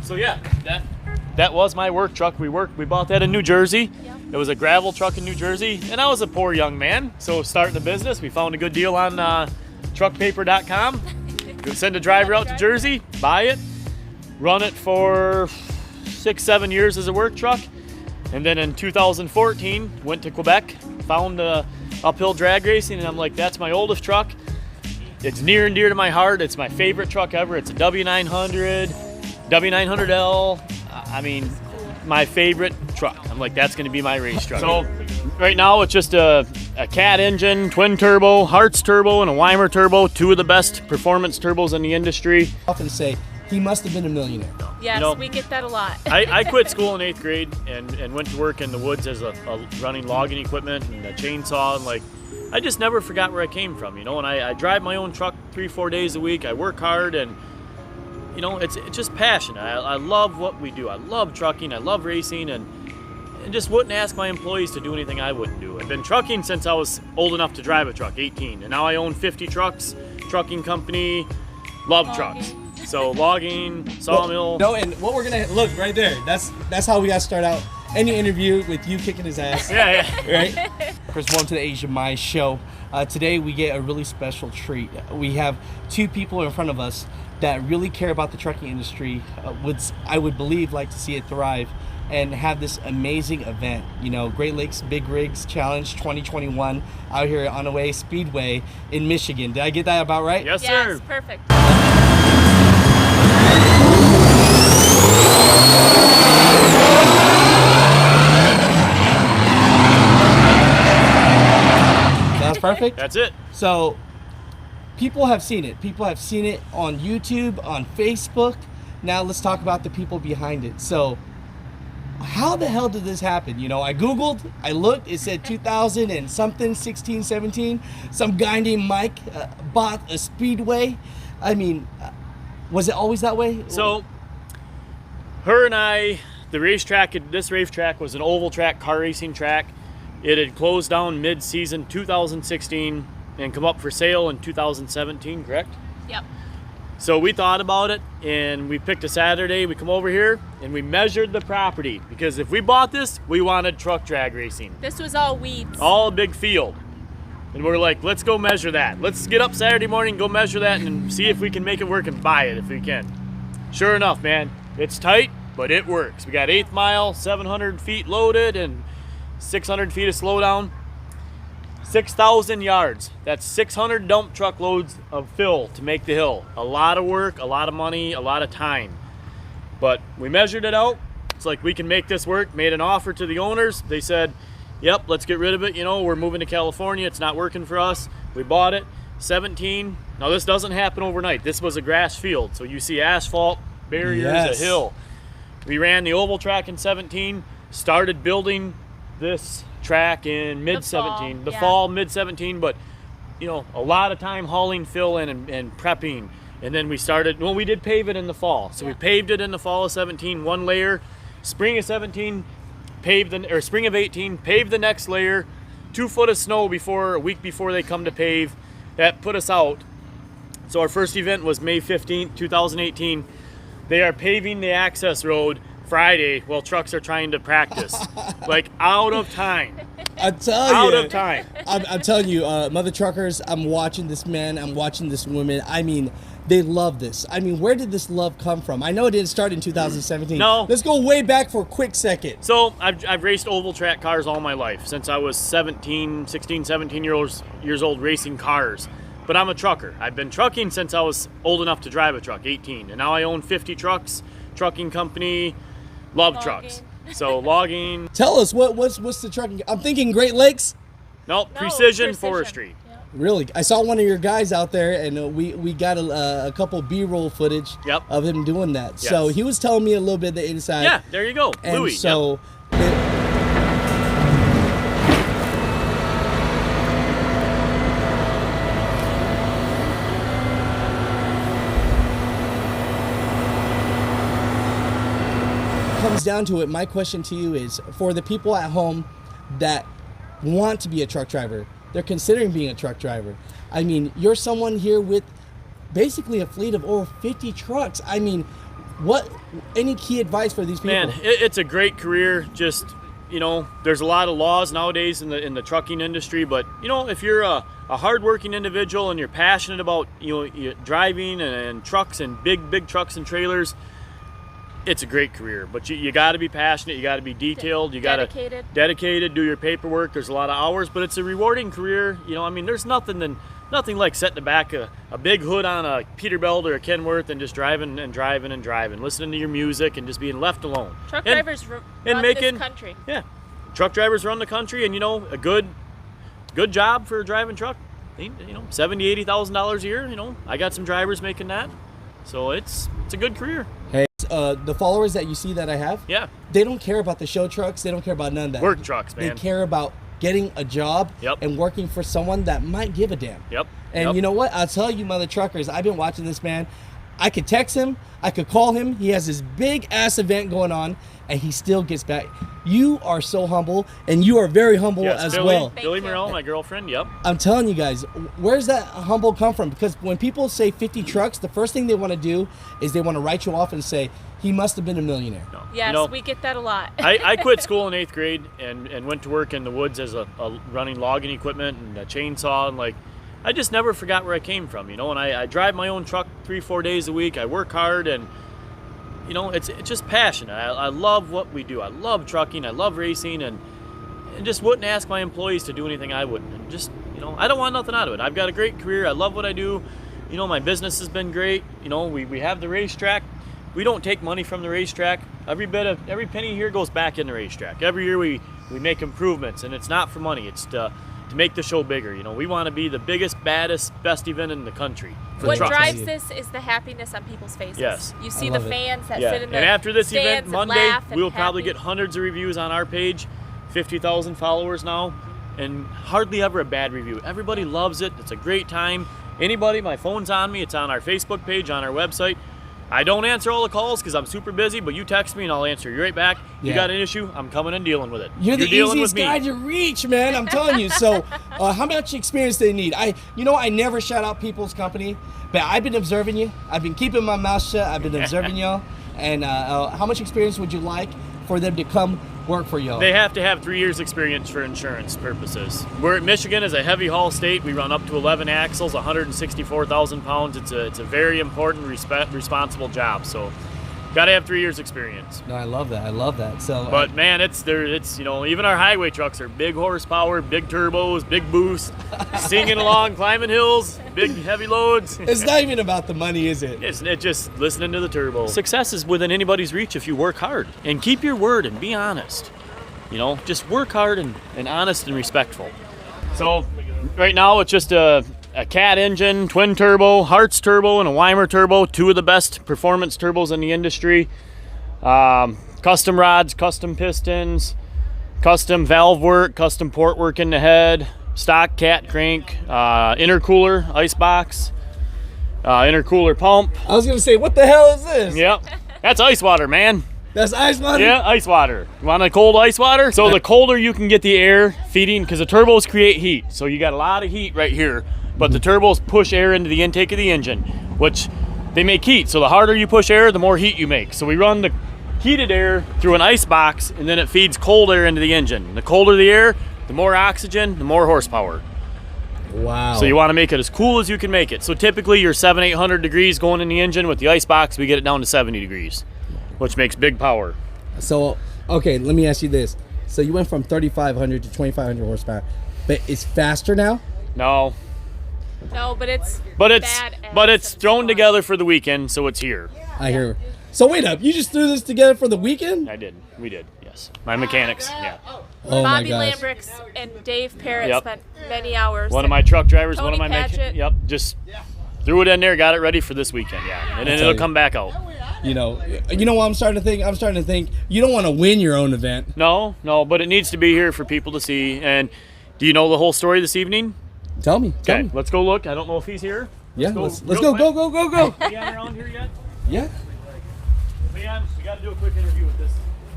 So yeah, that was my work truck. We bought that in New Jersey. Yep. It was a gravel truck in New Jersey, and I was a poor young man, so starting a business, we found a good deal on truckpaper.com. Send a driver out to Jersey, buy it, run it for 6-7 years as a work truck, and then in 2014 went to Quebec, found uphill drag racing, and I'm like, that's my oldest truck. It's near and dear to my heart. It's my favorite truck ever. It's a W900, W900L. I mean, my favorite truck. I'm like, that's going to be my race truck. So right now it's just a Cat engine, twin turbo, Hartz turbo, and a Weimer turbo. Two of the best performance turbos in the industry. I often say he must have been a millionaire. Yes, You know, we get that a lot. I quit school in 8th grade and went to work in the woods as a running logging equipment and a chainsaw, and like, I just never forgot where I came from, you know, and I drive my own truck 3-4 days a week. I work hard, and you know, it's just passion. I love what we do. I love trucking, I love racing, and just wouldn't ask my employees to do anything I wouldn't do. I've been trucking since I was old enough to drive a truck, 18, and now I own 50 trucks, trucking company, love trucks. So logging, sawmill. No, and what we're gonna look right there. That's how we gotta start out any interview, with you kicking his ass. Yeah. Right. First, welcome to the Asia My Show. Today we get a really special treat. We have two people in front of us that really care about the trucking industry. I would believe like to see it thrive and have this amazing event. You know, Great Lakes Big Rigs Challenge 2021 out here at Onaway Speedway in Michigan. Did I get that about right? Yes, Yes, sir. perfect. That's perfect. That's it. So people have seen it. People have seen it on YouTube, on Facebook. Now let's talk about the people behind it. So how the hell did this happen? You know, I Googled, I looked, it said 2000 and something, 16, 17. Some guy named Mike bought a Speedway. I mean, was it always that way? So her and I, this racetrack was an oval track car racing track. It had closed down mid-season 2016 and come up for sale in 2017, correct? Yep. So we thought about it, and we picked a Saturday. We come over here and we measured the property, because if we bought this, we wanted truck drag racing. This was all weeds. All a big field. And we're like, let's go measure that. Let's get up Saturday morning, go measure that, and see if we can make it work and buy it if we can. Sure enough, man, it's tight, but it works. We got 8th mile, 700 feet loaded, and 600 feet of slowdown. 6,000 yards. That's 600 dump truck loads of fill to make the hill. A lot of work, a lot of money, a lot of time. But we measured it out. It's like, we can make this work. Made an offer to the owners. They said, yep, let's get rid of it. You know, we're moving to California. It's not working for us. We bought it. 17. Now this doesn't happen overnight. This was a grass field. So you see asphalt, barriers, Yes. a hill. We ran the oval track in 17, started building this track in mid-17, fall, mid-17, but you know, a lot of time hauling fill in and prepping. And then we started, well, we did pave it in the fall. So we paved it in the fall of 17, one layer. Spring of 17, spring of 18, paved the next layer. 2 foot of snow a week before they come to pave. That put us out. So our first event was May 15th, 2018. They are paving the access road Friday while trucks are trying to practice. Like, out of time. I'm telling Out you. of time. I'm telling you, mother truckers, I'm watching this man, I'm watching this woman. I mean, they love this. I mean, where did this love come from? I know it didn't start in 2017. No. Let's go way back for a quick second. So I've raced oval track cars all my life, since I was 17 years old racing cars. But I'm a trucker. I've been trucking since I was old enough to drive a truck, 18. And now I own 50 trucks, trucking company, love Logging. trucks. So logging. Tell us, what's the trucking? I'm thinking Great Lakes. Nope, No, precision forestry. Yep. Really? I saw one of your guys out there, and we got a couple B-roll footage Yep. of him doing that. So Yes. he was telling me a little bit the inside. Yeah, there you go. And Louis. so comes down to it, my question to you is, for the people at home that want to be a truck driver, they're considering being a truck driver. I mean, you're someone here with basically a fleet of over 50 trucks. I mean, Any key advice for these people? Man, it's a great career. Just, there's a lot of laws nowadays in the trucking industry, but if you're a hardworking individual and you're passionate about driving and trucks and big trucks and trailers, it's a great career. But you got to be passionate, you got to be detailed, you got to dedicated, do your paperwork. There's a lot of hours, but it's a rewarding career. There's nothing like setting the back a big hood on a Peterbilt or a Kenworth and just driving, listening to your music and just being left alone. Truck drivers run this country. Yeah, truck drivers run the country, and a good job for a driving truck. $70,000, $80,000 a year. I got some drivers making that, so it's a good career. Hey, the followers that you see that I have, yeah, they don't care about the show trucks. They don't care about none of that. Work trucks, man. They care about getting a job and working for someone that might give a damn. And you know what? I'll tell you, mother truckers, I've been watching this man. I could text him, I could call him. He has this big ass event going on, and he still gets back. You are so humble, and you are very humble as well. Billy Morrell, my girlfriend, yep. I'm telling you guys, where's that humble come from? Because when people say 50 trucks, the first thing they want to do is they want to write you off and say, he must have been a millionaire. No. Yes, we get that a lot. I quit school in 8th grade and went to work in the woods as a running logging equipment and a chainsaw, and I just never forgot where I came from, and I drive my own truck 3-4 days a week. I work hard, and it's just passion. I love what we do. I love trucking. I love racing, and just wouldn't ask my employees to do anything I wouldn't. And just I don't want nothing out of it. I've got a great career. I love what I do. My business has been great. We have the racetrack. We don't take money from the racetrack. Every penny here goes back in the racetrack. Every year we make improvements, and it's not for money. It's to make the show bigger. We want to be the biggest, baddest, best event in the country. What drives this is the happiness on people's faces. Yes. You see the fans that sit in the and after this stands event Monday, we'll happy. probably get hundreds of reviews on our page. 50,000 followers now, and hardly ever a bad review. Everybody loves it. It's a great time. Anybody, my phone's on me. It's on our Facebook page, on our website. I don't answer all the calls because I'm super busy, but you text me and I'll answer you right back. You got an issue, I'm coming and dealing with it. You're the easiest guy to reach, man. I'm telling you. So, how much experience they need? I never shout out people's company, but I've been observing you. I've been keeping my mouth shut. I've been observing y'all. And how much experience would you like for them to come work for y'all? They have to have 3 years experience for insurance purposes. Michigan is a heavy haul state. We run up to 11 axles, 164,000 pounds. It's a very important, responsible job. So, got to have 3 years experience. No, I love that. So, but man, it's even our highway trucks are big horsepower, big turbos, big boost, singing along, climbing hills, big heavy loads. It's not even about the money, is it? It's just listening to the turbo. Success is within anybody's reach if you work hard and keep your word and be honest. Just work hard and honest and respectful. So right now it's just a Cat engine, twin turbo, Hartz turbo, and a Weimer turbo, 2 of the best performance turbos in the industry. Custom rods, custom pistons, custom valve work, custom port work in the head, stock cat crank, intercooler, ice box, intercooler pump. I was gonna say, what the hell is this? Yep, that's ice water, man. That's ice water? Yeah, ice water. You want a cold ice water? So the colder you can get the air feeding, because the turbos create heat. So you got a lot of heat right here, but the turbos push air into the intake of the engine, which they make heat. So the harder you push air, the more heat you make. So we run the heated air through an ice box, and then it feeds cold air into the engine. The colder the air, the more oxygen, the more horsepower. Wow. So you want to make it as cool as you can make it. So typically you're 700-800 degrees going in the engine. With the ice box, we get it down to 70 degrees, which makes big power. So, okay, let me ask you this. So you went from 3,500 to 2,500 horsepower, but it's faster now? No, but it's thrown together for the weekend, so it's here. I hear. So wait up, you just threw this together for the weekend? I did. We did. Yes. My mechanics. Yeah. Oh my Bobby gosh. Lambricks and Dave Parrott spent many hours. One of my truck drivers, Tony one of my Patchett. Yep. Just threw it in there, got it ready for this weekend. Yeah. And then it'll come back out. You know what I'm starting to think? I'm starting to think you don't want to win your own event. No, but it needs to be here for people to see. And do you know the whole story this evening? Tell me. Okay, let's go look. I don't know if he's here. Yeah, let's go. Go. Leon around here yet? Yeah. Leon, we got to do a quick interview with this.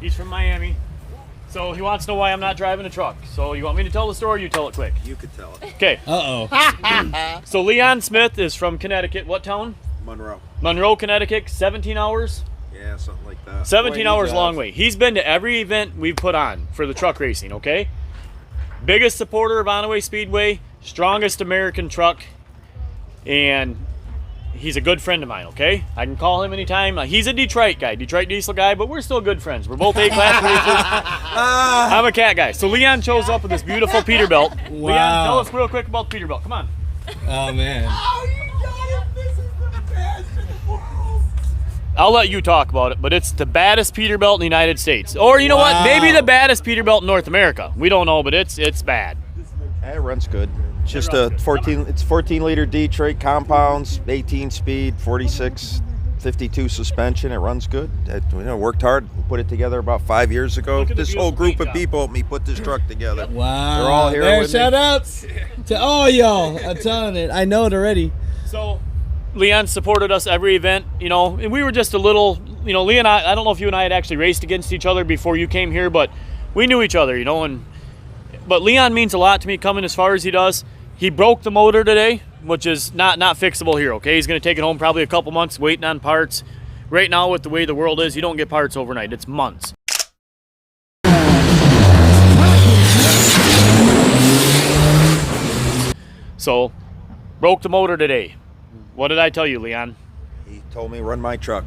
He's from Miami. So he wants to know why I'm not driving a truck. So you want me to tell the story or you tell it quick? You could tell it. Okay. So Leon Smith is from Connecticut. What town? Monroe. Monroe, Connecticut. 17 hours? Yeah, something like that. 17 hours does. long way. He's been to every event we've put on for the truck racing, okay? Biggest supporter of Onaway Speedway, strongest American truck, and he's a good friend of mine, okay? I can call him anytime. He's a Detroit guy, Detroit diesel guy, but we're still good friends. We're both A-class racers. I'm a cat guy. So Leon shows up with this beautiful Peterbilt. Wow. Leon, tell us real quick about the Peterbilt. Come on. Oh man. I'll let you talk about it, but it's the baddest Peterbilt in the United States. Or you know what? Maybe the baddest Peterbilt in North America. We don't know, but it's bad. It runs good. It's just a 14-liter Detroit compounds, 18 speed, 46, 52 suspension. It runs good. Worked hard, put it together about 5 years ago. Look at the This whole beautiful group paint of people helped me put this truck together. Wow. They're all here There, with me. shout outs to all y'all. I'm telling it. I know it already. So Leon supported us every event, and we were just a little, Leon, I don't know if you and I had actually raced against each other before you came here, but we knew each other, but Leon means a lot to me coming as far as he does. He broke the motor today, which is not fixable here, okay? He's going to take it home probably a couple months waiting on parts. Right now, with the way the world is, you don't get parts overnight. It's months. So, broke the motor today. What did I tell you, Leon? He told me run my truck.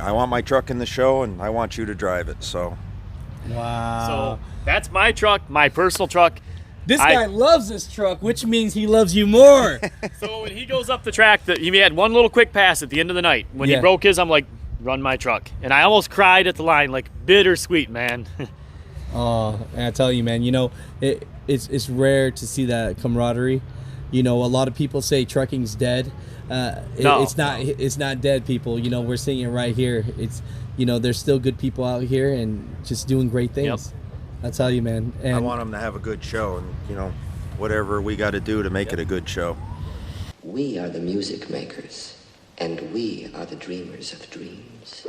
I want my truck in the show, and I want you to drive it. So Wow. So, that's my truck, my personal truck. This guy loves this truck, which means he loves you more. So when he goes up the track, he had one little quick pass at the end of the night. When he broke his, I'm like, run my truck. And I almost cried at the line, like bittersweet, man. Oh, and I tell you, man, it's rare to see that camaraderie. A lot of people say trucking's dead. No. It's not dead, people. We're seeing it right here. It's, there's still good people out here and just doing great things. Yep. I tell you, man. And I want them to have a good show, and whatever we got to do to make it a good show. We are the music makers, and we are the dreamers of dreams.